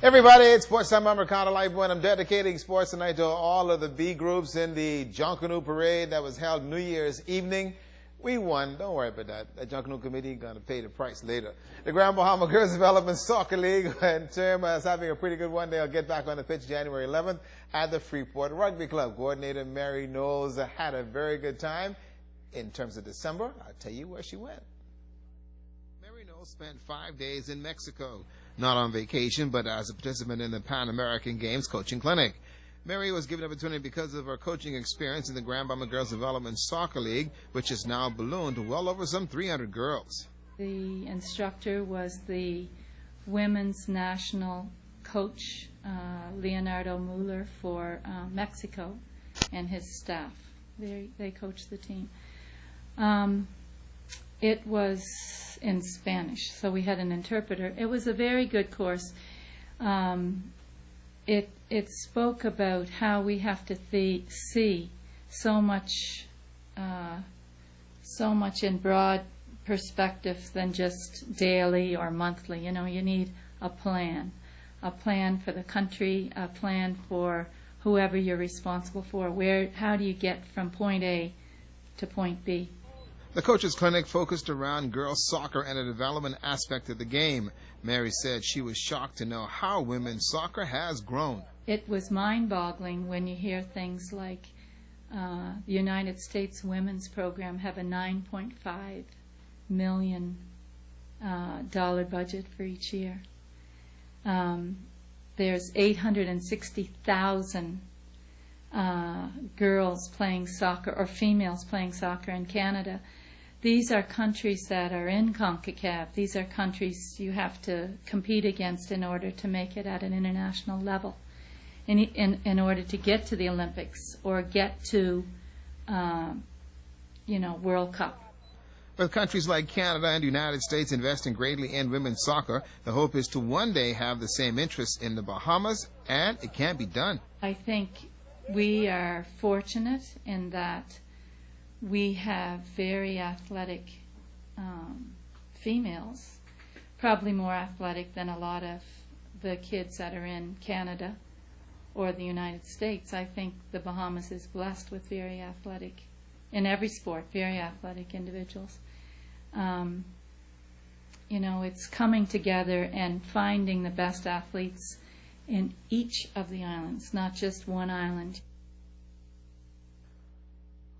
Everybody, it's Sports Time. I'm Ricardo Lightbourn. I'm dedicating sports tonight to all of the B groups in the Junkanoo Parade that was held New Year's evening. We won. Don't worry about that. That Junkanoo committee going to pay the price later. The Grand Bahama Girls Development Soccer League, in term is having a pretty good one. They'll get back on the pitch January 11th at the Freeport Rugby Club. Coordinator Mary Knowles had a very good time. In terms of December, I'll tell you where she went. Mary Knowles spent 5 days in Mexico, not on vacation, but as a participant in the Pan American Games coaching clinic. Mary was given an opportunity because of her coaching experience in the Grand Bahama Girls Development Soccer League, which has now ballooned to well over some 300 girls. The instructor was the women's national coach, Leonardo Muller, for Mexico, and his staff. They coached the team. It was in Spanish, so we had an interpreter. It was a very good course. It spoke about how we have to see so much in broad perspective than just daily or monthly. You know, you need a plan for the country, a plan for whoever you're responsible for. How do you get from point A to point B? The coaches' clinic focused around girls' soccer and the development aspect of the game. Mary said she was shocked to know how women's soccer has grown. It was mind-boggling when you hear things like the United States women's program have a $9.5 million budget for each year. There's 860,000 girls playing soccer, or females playing soccer in Canada. These are countries that are in CONCACAF. These are countries you have to compete against in order to make it at an international level, in order to get to the Olympics or get to, World Cup. With countries like Canada and the United States investing greatly in women's soccer, the hope is to one day have the same interest in the Bahamas, and it can be done. I think we are fortunate in that we have very athletic females, probably more athletic than a lot of the kids that are in Canada or the United States. I think the Bahamas is blessed with very athletic, in every sport, very athletic individuals. It's coming together and finding the best athletes in each of the islands, not just one island.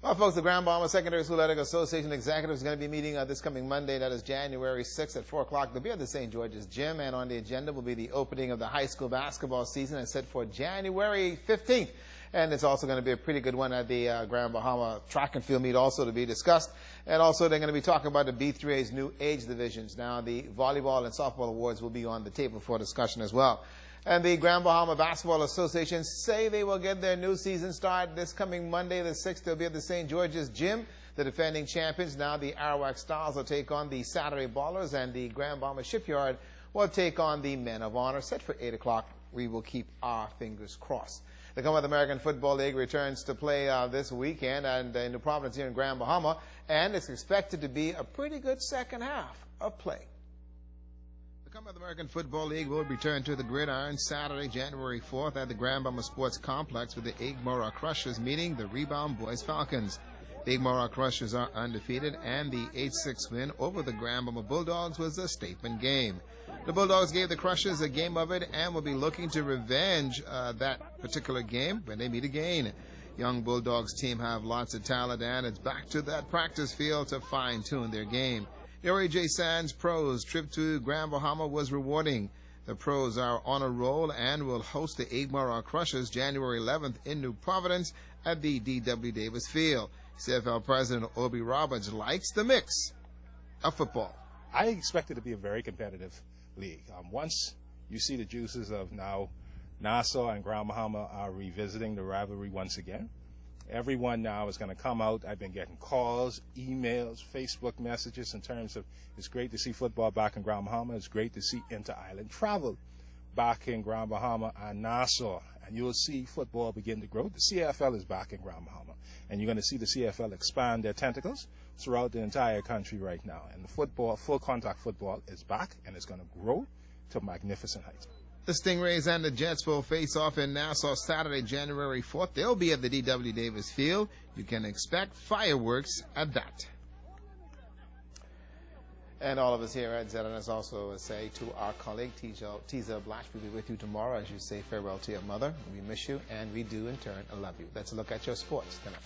Well, folks, the Grand Bahama Secondary School Athletic Association executives are going to be meeting this coming Monday. That is January 6th at 4 o'clock. They'll be at the St. George's Gym, and on the agenda will be the opening of the high school basketball season. It's set for January 15th. And it's also going to be a pretty good one at the Grand Bahama track and field meet also to be discussed. And also they're going to be talking about the B3A's new age divisions. Now, the volleyball and softball awards will be on the table for discussion as well. And the Grand Bahama Basketball Association say they will get their new season start this coming Monday the 6th. They'll be at the St. George's Gym. The defending champions, now the Arawak Stars, will take on the Saturday Ballers, and the Grand Bahama Shipyard will take on the Men of Honor. Set for 8 o'clock. We will keep our fingers crossed. The Commonwealth American Football League returns to play this weekend and in New Providence here in Grand Bahama, and it's expected to be a pretty good second half of play. The Commonwealth American Football League will return to the gridiron Saturday, January 4th at the Grand Bahama Sports Complex with the Igmora Crushers meeting the Rebound Boys Falcons. The Igmora Crushers are undefeated, and the 8-6 win over the Grand Bahama Bulldogs was a statement game. The Bulldogs gave the Crushers a game of it and will be looking to revenge that particular game when they meet again. Young Bulldogs team have lots of talent, and it's back to that practice field to fine-tune their game. The OAJ Sands Pros trip to Grand Bahama was rewarding. The Pros are on a roll and will host the Igmora Crushers January 11th in New Providence at the D.W. Davis Field. CFL President Obi Roberts likes the mix of football. I expect it to be a very competitive league. Once you see the juices of now Nassau and Grand Bahama are revisiting the rivalry once again, everyone now is going to come out. I've been getting calls, emails, Facebook messages in terms of it's great to see football back in Grand Bahama. It's great to see inter-island travel back in Grand Bahama and Nassau. And you'll see football begin to grow. The CFL is back in Grand Bahama. And you're going to see the CFL expand their tentacles throughout the entire country right now. And the football, full contact football is back, and it's going to grow to magnificent heights. The Stingrays and the Jets will face off in Nassau Saturday, January 4th. They'll be at the D.W. Davis Field. You can expect fireworks at that. And all of us here at ZNS also say to our colleague, Tiza Blash, will be with you tomorrow as you say farewell to your mother. We miss you, and we do, in turn, love you. Let's look at your sports tonight.